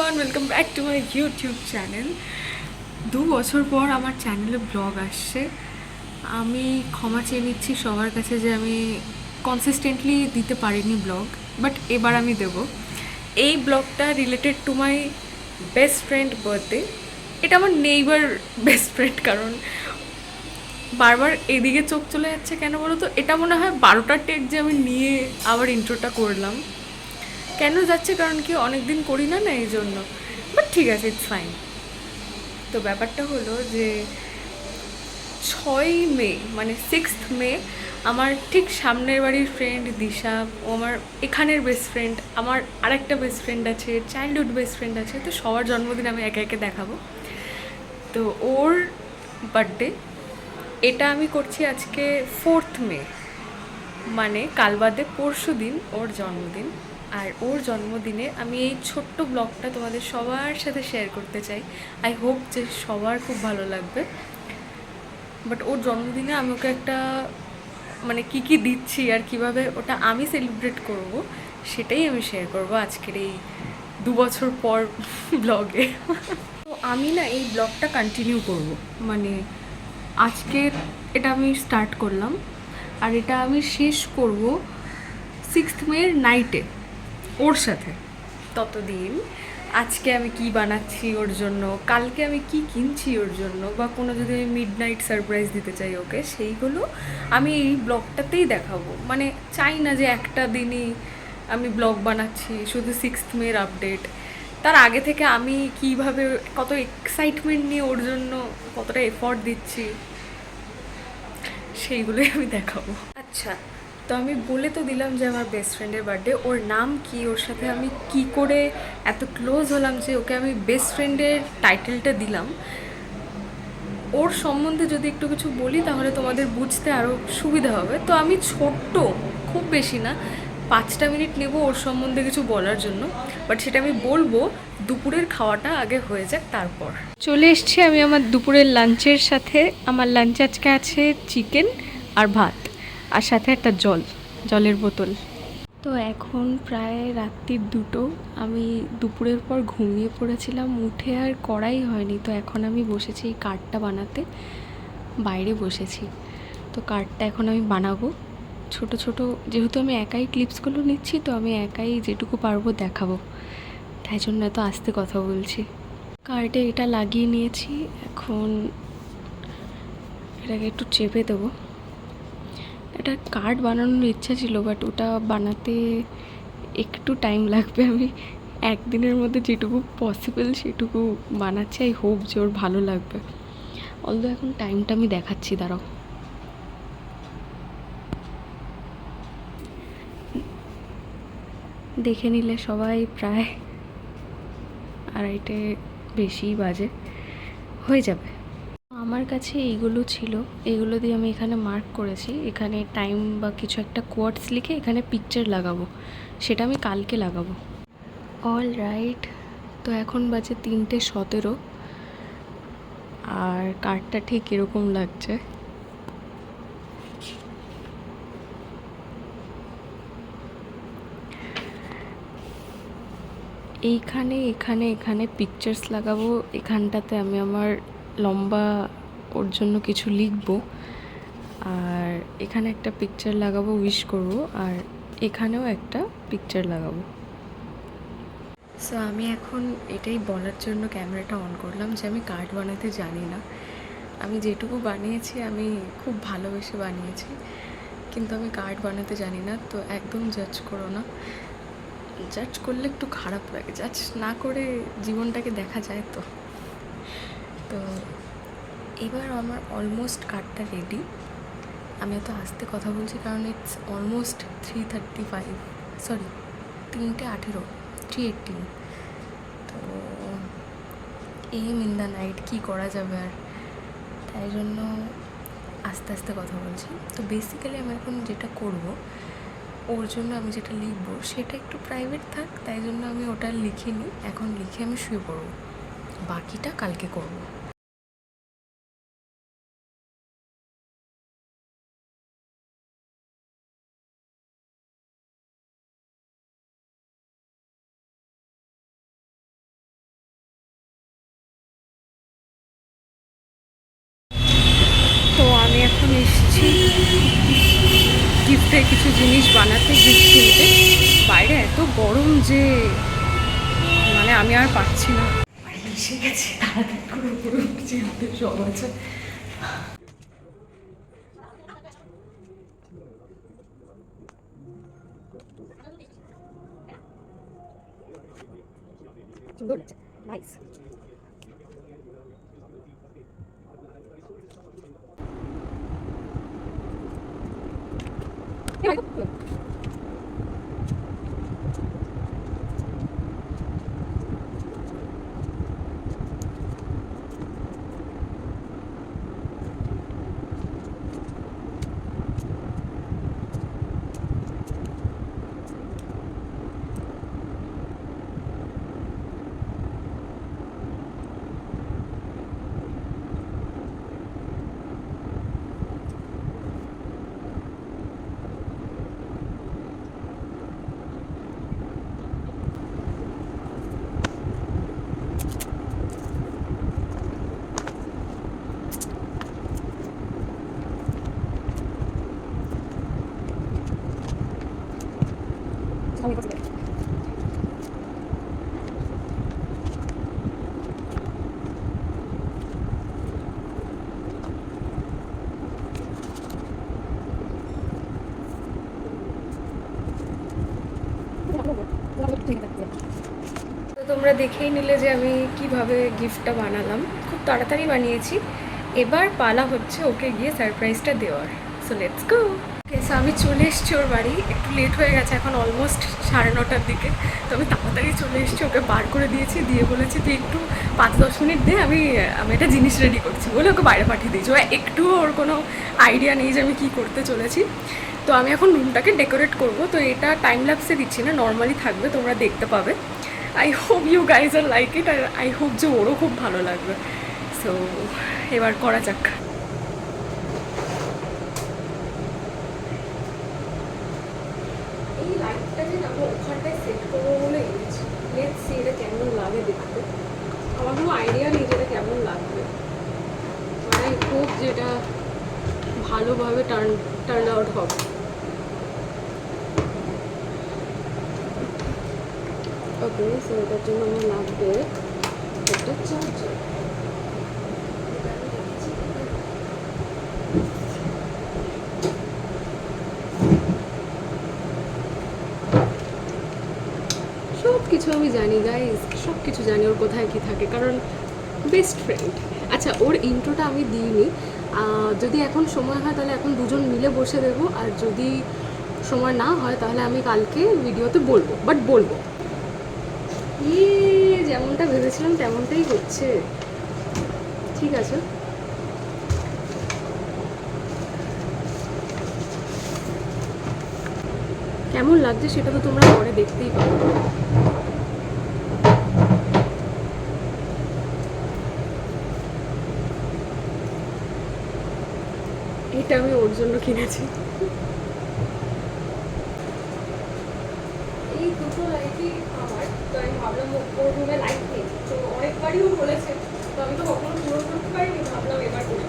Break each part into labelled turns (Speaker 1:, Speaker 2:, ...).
Speaker 1: Everyone, welcome back to my YouTube channel. 2 বছর পর আমার চ্যানেলে ব্লগ আসছে। আমি ক্ষমা চেয়ে নিচ্ছি সবার কাছে যে আমি কনসিস্টেন্টলি দিতে পারিনি ব্লগ, বাট এবার আমি দেব। এই ব্লগটা related to my best friend birthday. এটা আমার নেইবার বেস্ট ফ্রেন্ড, কারণ বারবার এদিকে চোখ চলে যাচ্ছে কেন বলো তো? এটা মনে হয় 12টা টেক যে আমি নিয়ে আবার ইন্ট্রোটা করলাম। কেন যাচ্ছে কারণ কি অনেক দিন করি না এই জন্য, বাট ঠিক আছে, ইটস ফাইন। তো ব্যাপারটা হলো যে 6 মে মানে 6th মে আমার ঠিক সামনের বাড়ির ফ্রেন্ড দিশা, ও আমার এখানের বেস্ট ফ্রেন্ড, আমার আরেকটা বেস্ট ফ্রেন্ড আছে, চাইল্ডহুড বেস্ট ফ্রেন্ড আছে, তো সবার জন্মদিন আমি একে একে দেখাবো। তো ওর বার্থডে, এটা আমি করছি আজকে 4th মে, মানে কাল বাদে পরশু দিন ওর জন্মদিন। আর ওর জন্মদিনে আমি এই ছোট্ট ব্লগটা তোমাদের সবার সাথে শেয়ার করতে চাই। আই হোপ যে সবার খুব ভালো লাগবে। বাট ওর জন্মদিনে আমি ওকে একটা মানে কী দিচ্ছি আর কিভাবে ওটা আমি সেলিব্রেট করব, সেটাই আমি শেয়ার করব আজকের এই 2 বছর পর ব্লগে। তো আমি না এই ব্লগটা কন্টিনিউ করব, মানে আজকের এটা আমি স্টার্ট করলাম আর এটা আমি শেষ করব 6th মের নাইটে ওর সাথে। ততদিন আজকে আমি কি বানাচ্ছি ওর জন্য, কালকে আমি কি কিনছি ওর জন্য, বা কোনো যদি আমি মিড নাইট সারপ্রাইজ দিতে চাই ওকে, সেইগুলো আমি এই ব্লগটাতেই দেখাবো। মানে চাই না যে একটা দিনই আমি ব্লগ বানাচ্ছি শুধু 6th মের আপডেট। তার আগে থেকে আমি কিভাবে কত এক্সাইটমেন্ট নিয়ে ওর জন্য কতটা এফর্ট দিচ্ছি, সেইগুলোই আমি দেখাবো। আচ্ছা, তো আমি বলে তো দিলাম যে আমার বেস্ট ফ্রেন্ডের বার্থডে, ওর নাম কি, ওর সাথে আমি কি করে এত ক্লোজ হলাম যে ওকে আমি বেস্ট ফ্রেন্ডের টাইটেলটা দিলাম। ওর সম্বন্ধে যদি একটু কিছু বলি তাহলে তোমাদের বুঝতে আরও সুবিধা হবে। তো আমি ছোট্ট, খুব বেশি না, 5টা মিনিট নেব ওর সম্বন্ধে কিছু বলার জন্য, বাট সেটা আমি বলবো দুপুরের খাওয়াটা আগে হয়ে যাক তারপর। চলে এসছি আমি আমার দুপুরের লাঞ্চের সাথে। আমার লাঞ্চ আজকে আছে চিকেন আর ভাত, আর সাথে একটা জলের বোতল। তো এখন প্রায় রাত্রির 2টো। আমি দুপুরের পর ঘুমিয়ে পড়েছিলাম, উঠে আর করাই হয়নি। তো এখন আমি বসেছি এই কার্ডটা বানাতে, বাইরে বসেছি। তো কার্ডটা এখন আমি বানাবো ছোট ছোট, যেহেতু আমি একাই ক্লিপসগুলো নিচ্ছি, তো আমি একাই যেটুকু পারবো দেখাবো, তাই জন্য এত আস্তে কথা বলছি। কার্ডে এটা লাগিয়ে নিয়েছি, এখন এটাকে একটু চেপে দেবো। এটা কার্ড বানানোর ইচ্ছা ছিল, বাট ওটা বানাতে একটু টাইম লাগবে। আমি একদিনের মধ্যে যেটুকু পসিবল সেটুকু বানাচ্ছি। আই হোপ যে ওর ভালো লাগবে। অলদো এখন টাইমটা আমি দেখাচ্ছি, দাঁড়াও। দেখে নিলে সবাই প্রায় 2:30 বেশিই বাজে, হয়ে যাবে। আমার কাছে এইগুলো ছিল, এইগুলো দিয়ে আমি এখানে মার্ক করেছি। এখানে টাইম বা কিছু একটা কোয়ার্টস লিখে এখানে পিকচার লাগাবো, সেটা আমি কালকে লাগাবো। অল রাইট, তো এখন বাজে 3:17, আর কার্ডটা ঠিক এরকম লাগছে। এইখানে এখানে এখানে পিকচার্স লাগাবো। এখানটাতে আমি আমার লম্বা ওর জন্য কিছু লিখবো, আর এখানে একটা পিকচার লাগাবো, উইশ করব, আর এখানেও একটা পিকচার লাগাবো। সো আমি এখন এটাই বলার জন্য ক্যামেরাটা অন করলাম যে আমি কার্ড বানাতে জানি না। আমি যেটুকু বানিয়েছি আমি খুব ভালোবেসে বানিয়েছি, কিন্তু আমি কার্ড বানাতে জানি না। তো একদম জাজ করো না, জাজ করলে একটু খারাপ লাগে। জাজ না করে জীবনটাকে দেখা যায়। তো তো এবার আমার অলমোস্ট কার্ডটা রেডি। আমি এত আস্তে কথা বলছি কারণ ইটস অলমোস্ট 3:35, সরি 3:18, 3:18। তো ইন দ্য নাইট কী করা যাবে আর, তাই জন্য আস্তে আস্তে কথা বলছি। তো বেসিক্যালি আমি এখন যেটা করব, ওর জন্য আমি যেটা লিখবো সেটা একটু প্রাইভেট থাক, তাই জন্য আমি ওটা লিখিনি। এখন লিখে আমি শুয়ে পড়ব, বাকিটা কালকে করব। এসেছি গিফটের কিছু জিনিস বানাতে, গিফট কিনতে। বাইরে এত গরম যে মানে আমি আর পাচ্ছি না। এসে গেছি, তাড়াতাড়ি করে উপরে উঠছি, হাতে সব আছে। নাইস। তো তোমরা দেখেই নিলে যে আমি কিভাবে গিফটটা বানালাম। খুব তাড়াতাড়ি বানিয়েছি। এবার পালা হচ্ছে ওকে গিয়ে সারপ্রাইজটা দেওয়ার। So let's go. সো আমি চলে এসেছি ওর বাড়ি। একটু লেট হয়ে গেছে, এখন অলমোস্ট 9:30টার দিকে। তো আমি তাড়াতাড়ি চলে এসেছি, ওকে বার করে দিয়েছি, দিয়ে বলেছি তুই একটু 5-10 মিনিট দে, আমি একটা জিনিস রেডি করছি বলে ওকে বাইরে পাঠিয়ে দিয়েছি। ও একটুও ওর কোনো আইডিয়া নেই যে আমি কী করতে চলেছি। তো আমি এখন রুমটাকে ডেকোরেট করব। তো এটা টাইম ল্যাপসে দিচ্ছি না, নর্মালি থাকবে, তোমরা দেখতে পাবে। I hope you guys are like it, আর আই হোপ যে ওরও খুব ভালো লাগবে। সো এবার করা যাক। এই লাইটটাকে না আমি ওখানটায় সেট করবো বলে এনেছি। লেটস সি এটা কেমন লাগে দেখতে। আমার কোনো আইডিয়া নেই যে এটা কেমন লাগবে। আই হোপ যে এটা ভালোভাবে টার্ন আউট হবে। ওকে, সো এটার জন্য আমার লাগবে একটা চার্জার। সব কিছু আমি জানি গাইজ, সব কিছু জানি ওর কোথায় কী থাকে, কারণ বেস্ট ফ্রেন্ড। আচ্ছা, ওর ইন্ট্রোটা আমি দিইনি। যদি এখন সময় হয় তাহলে এখন দুজন মিলে বসে দেবো, আর যদি সময় না হয় তাহলে আমি কালকে ভিডিওতে বলবো, বাট বলবো। যেমনটা ভেবেছিলাম তেমনটাই হচ্ছে। ঠিক আছে, কেমন লাগছে সেটা তো তোমরা পরে দেখতেই পাবে। এটা আমি ওর জন্য কিনেছি। এই দুটো লাইটই আমার, তো আমি ভাবলাম ওর রুমে লাইট নেই, তো অনেকবারই ও বলেছে, তো আমি তো কখনো পূরণ করতে পারিনি, ভাবলাম এবার করি।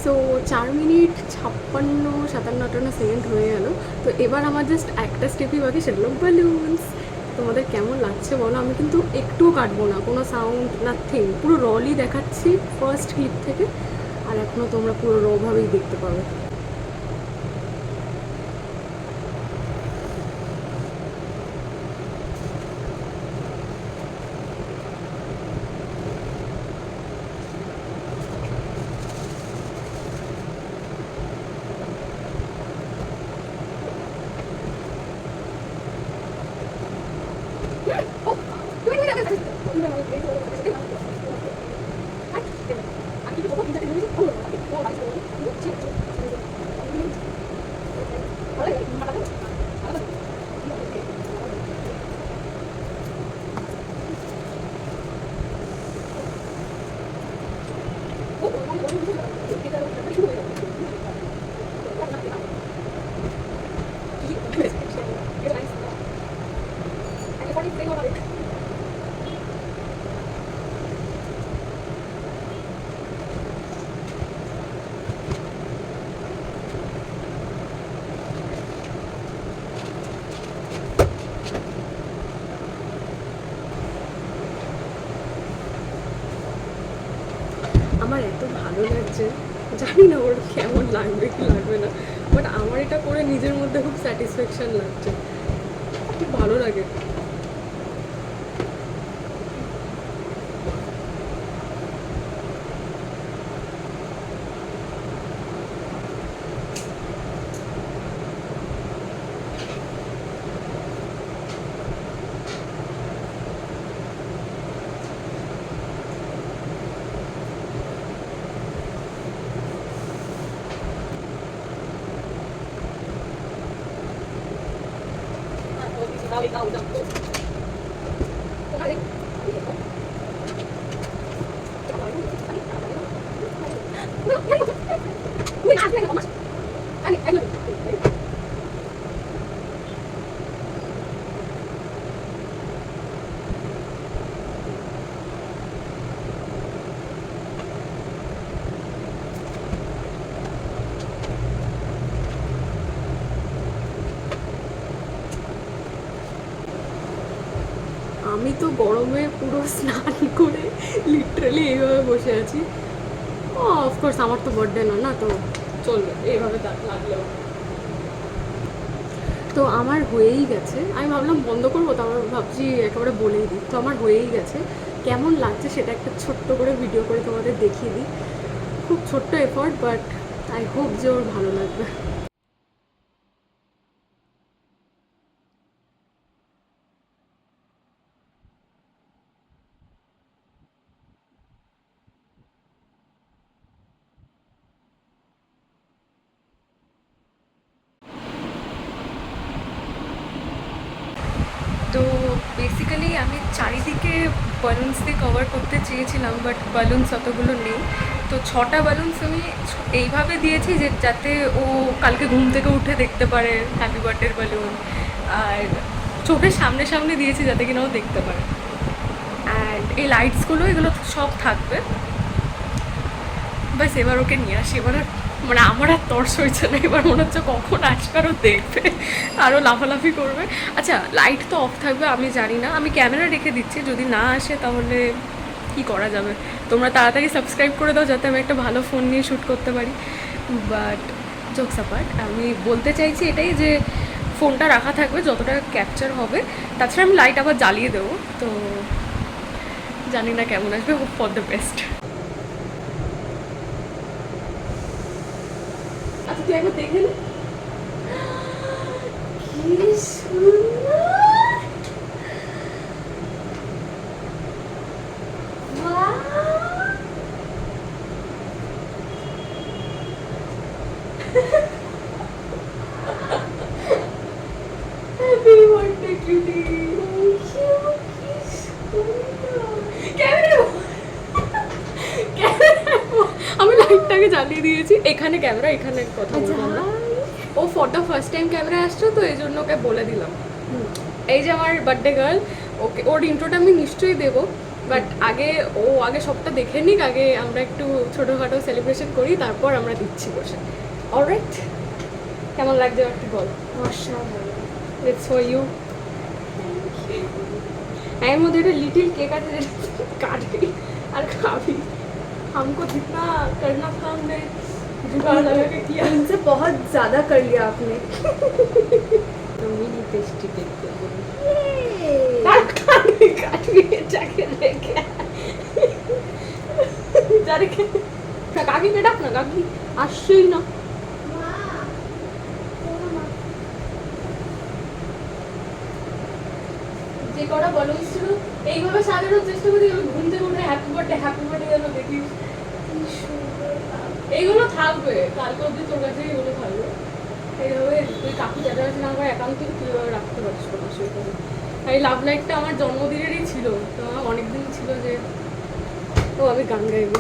Speaker 1: সো 4 মিনিট 56-57-58 হয়ে গেল। তো এবার আমার জাস্ট একটা স্টেপই বাকি, সেগুলো বালুনস। তোমাদের কেমন লাগছে বলো? আমি কিন্তু একটুও কাটবো না, কোনো সাউন্ড নাথিং, পুরো রলি দেখাচ্ছি ফার্স্ট ক্লিপ থেকে, আর এখনও তোমরা পুরো রভাবেই দেখতে পাবে। লাগছে, জানি না ওর কেমন লাগবে কি লাগবে না, বাট আমার এটা করে নিজের মধ্যে খুব স্যাটিসফ্যাকশান লাগছে, খুব ভালো লাগে। আমি তো গরমে পুরো স্নান করে লিটারালি এইভাবে বসে আছি। অফকোর্স আমার তো বার্থডে না, তো চলবে এইভাবে লাগলেও। তো আমার হয়েই গেছে, আমি ভাবলাম বন্ধ করবো, তো আমার ভাবছি একেবারে বলেই দিই। তো আমার হয়েই গেছে, কেমন লাগছে সেটা একটা ছোট্ট করে ভিডিও করে তোমাদের দেখিয়ে দিই। খুব ছোট্ট এফর্ট, বাট আই হোপ যে ওর ভালো লাগবে। তো বেসিক্যালি আমি চারিদিকে বালুনস দিয়ে কভার করতে চেয়েছিলাম, বাট বালুনস অতগুলো নেই। তো 6টা বালুনস আমি এইভাবে দিয়েছি যে যাতে ও কালকে ঘুম থেকে উঠে দেখতে পারে হ্যাপি বার্থডের বালুন, আর চোখের সামনে সামনে দিয়েছি যাতে কিনা ও দেখতে পারে। অ্যান্ড এই লাইটসগুলো এগুলো সব থাকবে। বাস এবার ওকে নিয়ে আসি, এবার মানে আমার আর তর্স হয়েছে না, এবার মনে হচ্ছে কখন আসবে আরও দেখবে, আরও লাফালাফি করবে। আচ্ছা, লাইট তো অফ থাকবে, আমি জানি না, আমি ক্যামেরা রেখে দিচ্ছি, যদি না আসে তাহলে কি করা যাবে। তোমরা তাড়াতাড়ি সাবস্ক্রাইব করে দাও যাতে আমি একটা ভালো ফোন নিয়ে শ্যুট করতে পারি। বাট জোকস অ্যাপার্ট, আমি বলতে চাইছি এটাই যে ফোনটা রাখা থাকবে যতটা ক্যাপচার হবে, তাছাড়া আমি লাইট আবার জ্বালিয়ে দেবো। তো জানি না কেমন আসবে, হোপ ফর দ্য বেস্ট। আচ্ছা তুই একবার দেখে নে, কি সুন্দর, হ্যাপি বার্থডে কিউটি, আমি লাইটটাকে জ্বালিয়ে দিয়েছি, এখানে ক্যামেরা, এখানে কথা বলবো আমরা। ও for the first time camera আসছো, তো এই জন্য ওকে বলে দিলাম। এই যে আমার বার্থডে গার্ল, ওকে ওর ইন্ট্রোটা আমি নিশ্চয়ই দেবো, বাট আগে সবটা দেখে নিক, আগে আমরা একটু ছোটোখাটো সেলিব্রেশন করি, তারপর আমরা দিচ্ছি বসে। অলরাইট, কেমন লাগছে একটু বল। অসাধারণ, ইটস ফর ইউ। এর মধ্যে একটা লিটিল কেক আছে, কাটবি আর খাবি। हमको जितना करना था हमने जुगाड़ लगा के किया, इनसे बहुत ज़्यादा कर लिया आपने। तो मिनी टेस्टी केक কাকিকে ডাক না, কাকি আসছেই না। যে কটা বালুন ছিল এইভাবে সাজানোর চেষ্টা করি, ঘুম থেকে উঠে হ্যাপি বার্থডে যেন দেখি। এইগুলো থাকবে কালকে অব্দি, তোর কাছে এগুলো থাকবে। এইভাবে তুই কাকু চাচাছি না আমার অ্যাকাউন্ট থেকে কীভাবে রাখতে পারছিস কোনো অসুবিধা নেই। এই লাভ লাইটটা আমার জন্মদিনেরই ছিল, তো আমার অনেকদিন ছিল যে আমি গান গাইবো।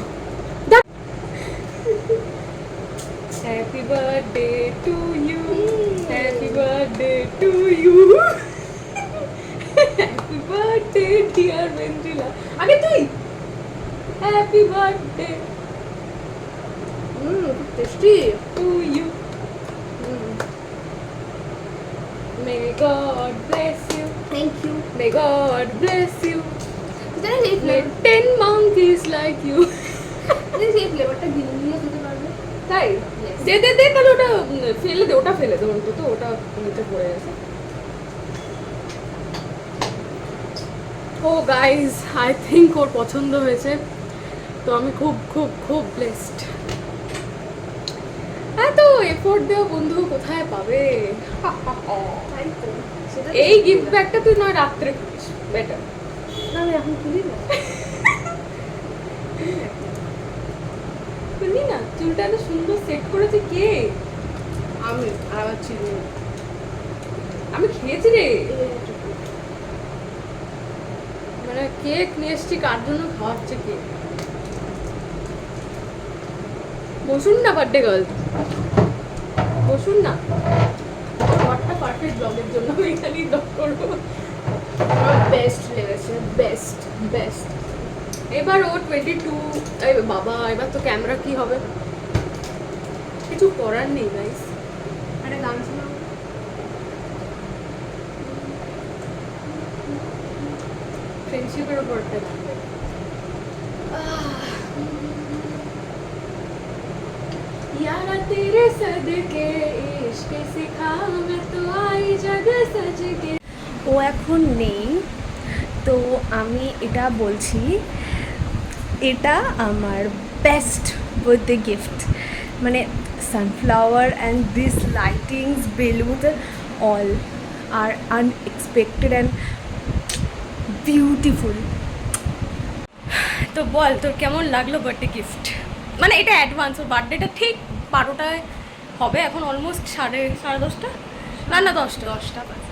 Speaker 1: Happy birthday to you, happy birthday to you, happy birthday dear Bendrila. আগে তুই happy birthday tasty to you, may God bless you. Thank you, may God bless you. Let 10 monkeys like you
Speaker 2: দিয়েছি এই ফ্লেভারটা নিয়ে খেতে পারবে।
Speaker 1: তাই
Speaker 2: Yes.
Speaker 1: দে দে দে, তাহলে ওটা ফেলে দে অন্তত, ওটা নিচে পড়ে গেছে। ও গাইজ, আই থিঙ্ক ওর পছন্দ হয়েছে, তো আমি খুব খুব খুব ব্লেসড। এত এফোর্ট দেওয়া বন্ধু কোথায় পাবে?
Speaker 2: তাই তো, সেটা
Speaker 1: এই গিফট ব্যাগটা তুই নয় রাত্রে খুলিস, বেটার।
Speaker 2: না আমি এখন খুলি না।
Speaker 1: খুললি না? চুলটা এত সুন্দর সেট করেছে কে?
Speaker 2: আমি আর আমার চিনি
Speaker 1: আমি খেয়েছি রে, মানে কেক নিয়ে এসছি, কার জন্য খাওয়াচ্ছে কে? বসুন না বার্থডে গার্ল, বসুন না। ঘরটা পারফেক্ট ব্লগের জন্য আমি এখানেই ব্লগ করবো।
Speaker 2: আমার বেস্ট লেগেছে, বেস্ট বেস্ট।
Speaker 1: এবার ও 22, বাবা এবার তো ক্যামেরা কি হবে, কিছু করার নেই গাইস।
Speaker 2: আরে গান শোনাও।
Speaker 1: ফ্রেন্ডশিপের উপর একটা গান গাই। यारा तेरे सदके इश्क सिखा मैं तो आई जग सज के।
Speaker 2: ও এখন নেই, তো আমি এটা বলছি, এটা আমার বেস্ট বার্থডে গিফট। মানে sunflower and this lightings, balloons all are unexpected and beautiful.
Speaker 1: তো বল তোর কেমন লাগলো বার্থডে গিফট? মানে এটা অ্যাডভান্স, ওর বার্থডেটা ঠিক 12টায় হবে, এখন অলমোস্ট সাড়ে 10:30, না না 10টা।
Speaker 2: 10টা বাজে।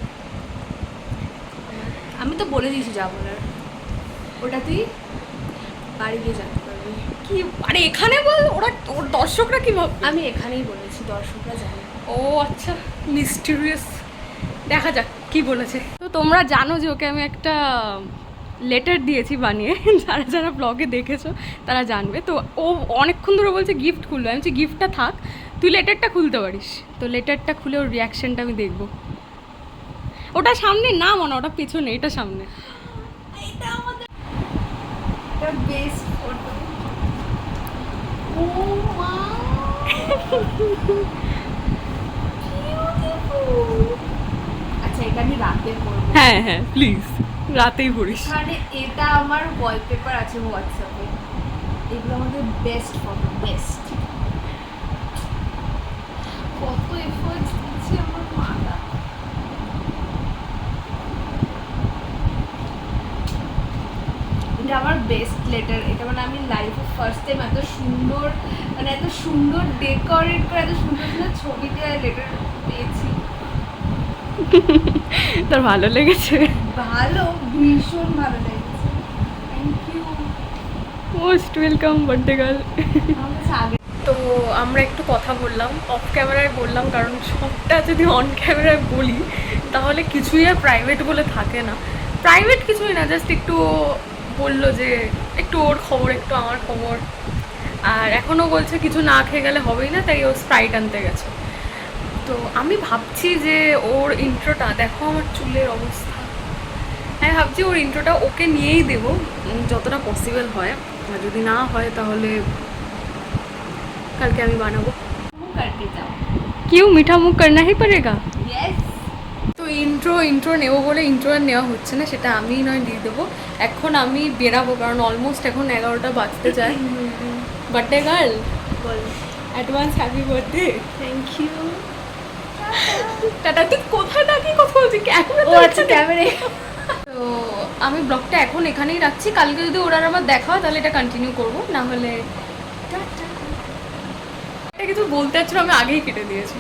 Speaker 2: আমি তো বলে দিয়েছি যা বলার, ওটা তুই বাড়ি গিয়ে জানতে পারবি।
Speaker 1: কি আরে এখানে বল, ওরা ওর দর্শকরা কি ভাববে?
Speaker 2: আমি এখানেই বলেছি, দর্শকরা জানে।
Speaker 1: ও আচ্ছা, মিস্টিরিয়াস। দেখা যাক কি বলেছে। তো তোমরা জানো যে ওকে আমি একটা লেটার দিয়েছি বানিয়ে, যারা যারা ব্লগে দেখেছো তারা জানবে। তো ও অনেকক্ষণ ধরে বলছে গিফট খুলবে, আমি বলছি গিফটটা থাক, তুই লেটারটা খুলতে পারিস। তো লেটারটা খুলে ওর রিয়াকশনটা আমি দেখবো। ওটা সামনে না মনে, ওটা পিছনে, এটা সামনে।
Speaker 2: এটা আমাদের বেস্ট ফটো। ও মা, আচ্ছা এটা আমি রাতে করবো।
Speaker 1: হ্যাঁ হ্যাঁ প্লিজ, রাতেই পড়িস।
Speaker 2: মানে এটা আমার ওয়ালপেপার আছে হোয়াটসঅ্যাপে, এগুলো আমাদের বেস্ট ফটো, বেস্ট। কত এফোর্ট দিচ্ছে আমার মাটা। এটা আমার বেস্ট লেটার, এটা মানে আমি লাইফে ফার্স্ট টাইম এত সুন্দর, মানে এত সুন্দর ডেকোরেট করে এত সুন্দর সুন্দর ছবি দিয়ে লেটার পেয়েছি।
Speaker 1: তোর ভালো লেগেছে?
Speaker 2: ভালো, ভীষণ ভালো লেগেছে। Thank you.
Speaker 1: Most welcome birthday girl.
Speaker 2: আমার কাছে আগে
Speaker 1: তো আমরা একটু কথা বললাম, অফ ক্যামেরায় বললাম, কারণ সবটা যদি অন ক্যামেরায় বলি তাহলে কিছুই আর প্রাইভেট বলে থাকে না। প্রাইভেট কিছুই না, জাস্ট একটু বললো যে একটু ওর খবর, একটু আমার খবর। আর এখনও বলছে কিছু না খেয়ে গেলে হবেই না, তাই ও স্প্রাইট আনতে গেছে। তো আমি ভাবছি যে ওর ইন্ট্রোটা দেখো, আমার চুলের অবস্থা, আমি ভাবছি ওর ইন্ট্রোটা ওকে নিয়েই দেবো যতটা পসিবল হয়, আর যদি না হয় তাহলে কালকে আমি বানাবো।
Speaker 2: মুখ কাটতে যাও।
Speaker 1: क्यों मीठा मुख करना ही पड़ेगा?
Speaker 2: ইয়েস।
Speaker 1: তো ইন্ট্রো নেবো বলে ইন্ট্রো আর নেওয়া হচ্ছে না, সেটা আমিই নয় দিয়ে দেবো। এখন আমি বেরাবো, কারণ অলমোস্ট এখন 11টা বাজতে যায়। বার্থডে গার্ল,
Speaker 2: বল।
Speaker 1: Advance happy birthday.
Speaker 2: Thank you.
Speaker 1: Tata. তুই কোথায় থাকি কথা বলছি?
Speaker 2: ও আচ্ছা, ক্যামেরা।
Speaker 1: তো আমি ব্লগটা এখন এখানেই রাখছি, কালকে যদি ওরা আবার দেখা হয় তাহলে এটা কন্টিনিউ করবো, না হলে এটা কিছু বলতে চাচ্ছিল, আমি আগেই কেটে দিয়েছি।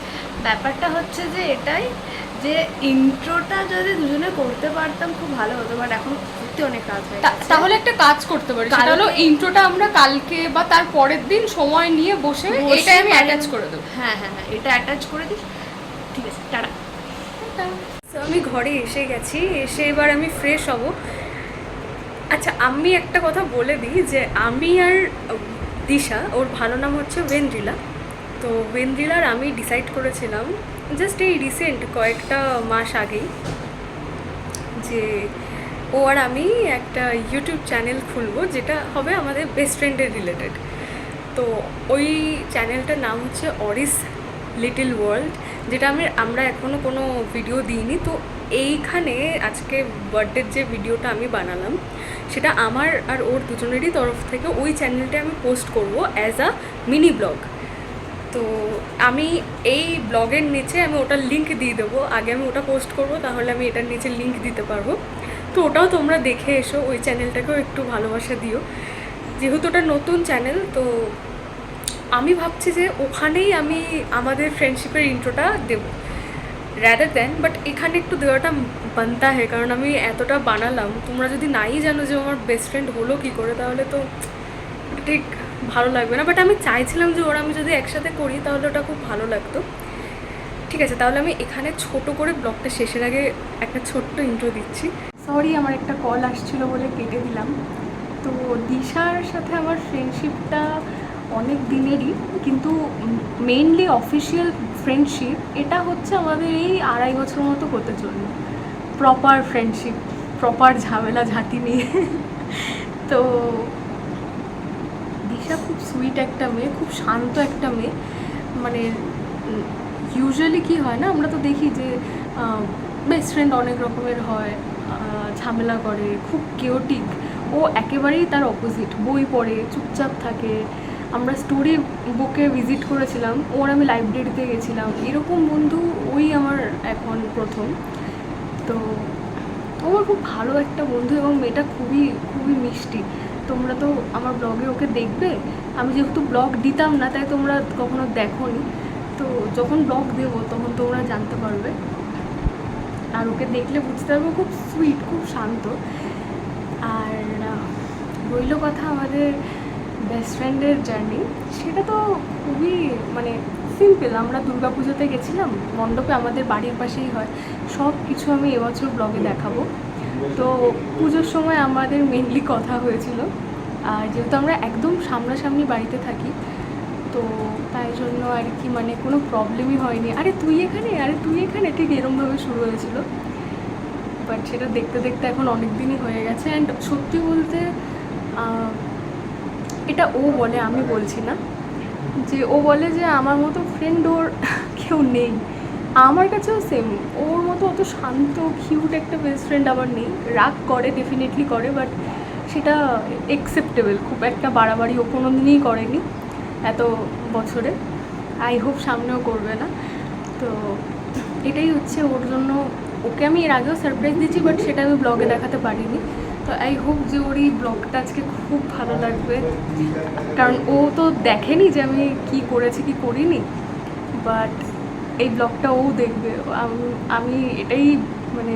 Speaker 2: ব্যাপারটা হচ্ছে যে এটাই, যে ইন্ট্রোটা যদি দুজনে করতে পারতাম খুব ভালো হতো, বাট এখন সত্যি অনেক কাজ হয়ে গেছে।
Speaker 1: তাহলে একটা কাজ করতে পারি, সেটা হলো ইন্ট্রোটা আমরা কালকে বা তার পরের দিন সময় নিয়ে বসে এটা আমি অ্যাটাচ করে দেবো।
Speaker 2: হ্যাঁ হ্যাঁ হ্যাঁ, এটা অ্যাটাচ করে দিস। ঠিক আছে, টাটা।
Speaker 1: তো আমি ঘরে এসে গেছি, এসে এবার আমি ফ্রেশ হব। আচ্ছা আমি একটা কথা বলে দিই যে আমি আর দিশা, ওর ভালো নাম হচ্ছে ওয়েন্দ্রিলা, তো ওয়েন্দ্রিলার আমি ডিসাইড করেছিলাম জাস্ট এই রিসেন্ট কয়েকটা মাস আগেই যে ও আর আমি একটা ইউটিউব চ্যানেল খুলবো, যেটা হবে আমাদের বেস্ট ফ্রেন্ডের রিলেটেড। তো ওই চ্যানেলটার নাম হচ্ছে অরিস লিটল ওয়ার্ল্ড, যেটা আমরা এখনও কোনো ভিডিও দিইনি। তো এইখানে আজকে বার্থডের যে ভিডিওটা আমি বানালাম সেটা আমার আর ওর দুজনেরই তরফ থেকে ওই চ্যানেলটা আমি পোস্ট করব অ্যাজ আ মিনি ব্লগ। তো আমি এই ব্লগের নিচে আমি ওটার লিঙ্ক দিয়ে দেবো। আগে আমি ওটা পোস্ট করব, তাহলে আমি এটার নিচে লিঙ্ক দিতে পারবো। তো ওটাও তোমরা দেখে এসো, ওই চ্যানেলটাকেও একটু ভালোবাসা দিও, যেহেতু ওটা নতুন চ্যানেল। তো আমি ভাবছি যে ওখানেই আমি আমাদের ফ্রেন্ডশিপের ইন্ট্রোটা দেবো র্যাদার দ্যান, বাট এখানে একটু দেওয়াটা বানতা হয়, কারণ আমি এতটা বানালাম, তোমরা যদি নাই জানো যে আমার বেস্ট ফ্রেন্ড হলো কী করে, তাহলে তো ঠিক ভালো লাগবে না। বাট আমি চাইছিলাম যে ওরা আমি যদি একসাথে করি তাহলে ওটা খুব ভালো লাগতো। ঠিক আছে, তাহলে আমি এখানে ছোট করে ব্লগটা শেষের আগে একটা ছোট্ট ইন্ট্রো দিচ্ছি। সরি, আমার একটা কল আসছিল বলে কেটে দিলাম। তো দিশার সাথে আমার ফ্রেন্ডশিপটা অনেক দিনেরই, কিন্তু মেইনলি অফিসিয়াল ফ্রেন্ডশিপ এটা হচ্ছে আমাদের এই 2.5 বছর মতো হতে চললো। প্রপার ফ্রেন্ডশিপ, প্রপার ঝামেলা ঝাঁটি নিয়ে। তো দিশা খুব সুইট একটা মেয়ে, খুব শান্ত একটা মেয়ে। মানে ইউজুয়ালি কী হয় না, আমরা তো দেখি যে বেস্ট ফ্রেন্ড অনেক রকমের হয়, ঝামেলা করে, খুব কেওটিক। ও একেবারেই তার অপোজিট, বই পড়ে, চুপচাপ থাকে। আমরা স্টোরি বুকে ভিজিট করেছিলাম, ওর আমি লাইব্রেরিতে গেছিলাম, এরকম বন্ধু ওই আমার এখন প্রথম। তো ও আমার খুব ভালো একটা বন্ধু, এবং মেয়েটা খুবই খুবই মিষ্টি। তোমরা তো আমার ব্লগে ওকে দেখবে, আমি যেহেতু ব্লগ দিতাম না তাই তোমরা কখনো দেখোনি। তো যখন ব্লগ দেবো তখন তোমরা জানতে পারবে, আর ওকে দেখলে বুঝতে পারবো খুব সুইট, খুব শান্ত। আর রইল কথা আমাদের বেস্ট ফ্রেন্ডের জার্নি, সেটা তো খুবই মানে সিম্পল। আমরা দুর্গাপুজোতে গেছিলাম, মণ্ডপে আমাদের বাড়ির পাশেই হয়। সব কিছু আমি এবছর ব্লগে দেখাবো। তো পুজোর সময় আমাদের মেনলি কথা হয়েছিল, আর যেহেতু আমরা একদম সামনাসামনি বাড়িতে থাকি, তো তাই জন্য আর কি মানে কোনো প্রবলেমই হয়নি। আরে তুই এখানে, আরে তুই এখানে, ঠিক এরমভাবে শুরু হয়েছিল। বাট সেটা দেখতে দেখতে এখন অনেক দিনই হয়ে গেছে। অ্যান্ড সত্যি বলতে এটা ও বলে, আমি বলছি না, যে ও বলে যে আমার মতো ফ্রেন্ড ওর কেউ নেই। আমার কাছেও সেম, ওর মতো অত শান্ত কিউট একটা বেস্ট ফ্রেন্ড আমার নেই। রাগ করে, ডেফিনেটলি করে, বাট সেটা অ্যাকসেপ্টেবল, খুব একটা বাড়াবাড়ি ও কোনো দিনই করেনি এত বছরে। আই হোপ সামনেও করবে না। তো এটাই হচ্ছে ওর জন্য, ওকে আমি এর আগেও সারপ্রাইজ দিচ্ছি, বাট সেটা আমি ব্লগে দেখাতে পারিনি। তো আই হোপ যে ওর এই ব্লগটা আজকে খুব ভালো লাগবে, কারণ ও তো দেখেনি যে আমি কি করেছি কি করিনি, বাট এই ব্লগটা ও দেখবে। আমি এটাই মানে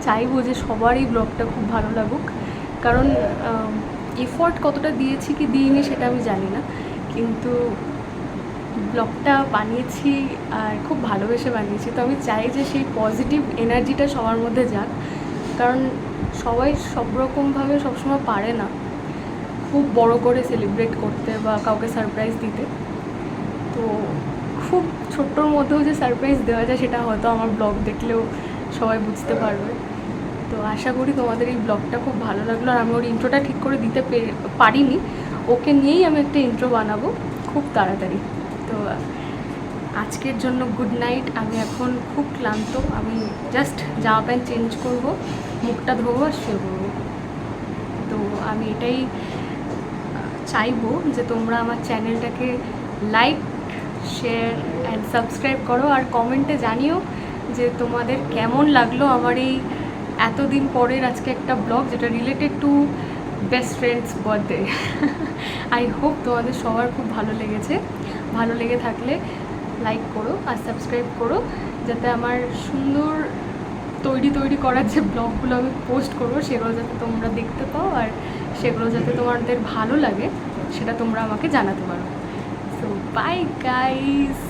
Speaker 1: চাইবো যে সবার এই ব্লগটা খুব ভালো লাগুক, কারণ এফর্ট কতটা দিয়েছি কি দিইনি সেটা আমি জানি না, কিন্তু ব্লগটা বানিয়েছি আর খুব ভালোবেসে বানিয়েছি। তো আমি চাই যে সেই পজিটিভ এনার্জিটা সবার মধ্যে যাক, কারণ সবাই সব রকমভাবে সবসময় পারে না খুব বড় করে সেলিব্রেট করতে বা কাউকে সারপ্রাইজ দিতে। তো খুব ছোট্টর মধ্যেও যে সারপ্রাইজ দেওয়া যায় সেটা হয়তো আমার ব্লগ দেখলেও সবাই বুঝতে পারবে। তো আশা করি তোমাদের এই ব্লগটা খুব ভালো লাগলো। আর আমি ওর ইন্ট্রোটা ঠিক করে দিতে পারিনি, ওকে নিয়েই আমি একটা ইন্ট্রো বানাবো খুব তাড়াতাড়ি। তো আজকের জন্য গুড নাইট। আমি এখন খুব ক্লান্ত, আমি জাস্ট জামা প্যান্ট চেঞ্জ করবো, মুখটা ধোবো আর শুয়ে পড়বো। তো আমি এটাই চাইবো যে তোমরা আমার চ্যানেলটাকে লাইক, শেয়ার অ্যান্ড সাবস্ক্রাইব করো, আর কমেন্টে জানিও যে তোমাদের কেমন লাগলো আমার এই এতদিন পরের আজকে একটা ব্লগ, যেটা related to best friends birthday. I hope তোমাদের সবার খুব ভালো লেগেছে। ভালো লেগে থাকলে লাইক করো আর সাবস্ক্রাইব করো, যাতে আমার সুন্দর তৈরি করার যে ব্লগগুলো আমি পোস্ট করবো সেগুলো যাতে তোমরা দেখতে পাও, আর সেগুলো যাতে তোমাদের ভালো লাগে সেটা তোমরা আমাকে জানাতে পারো। So bye guys.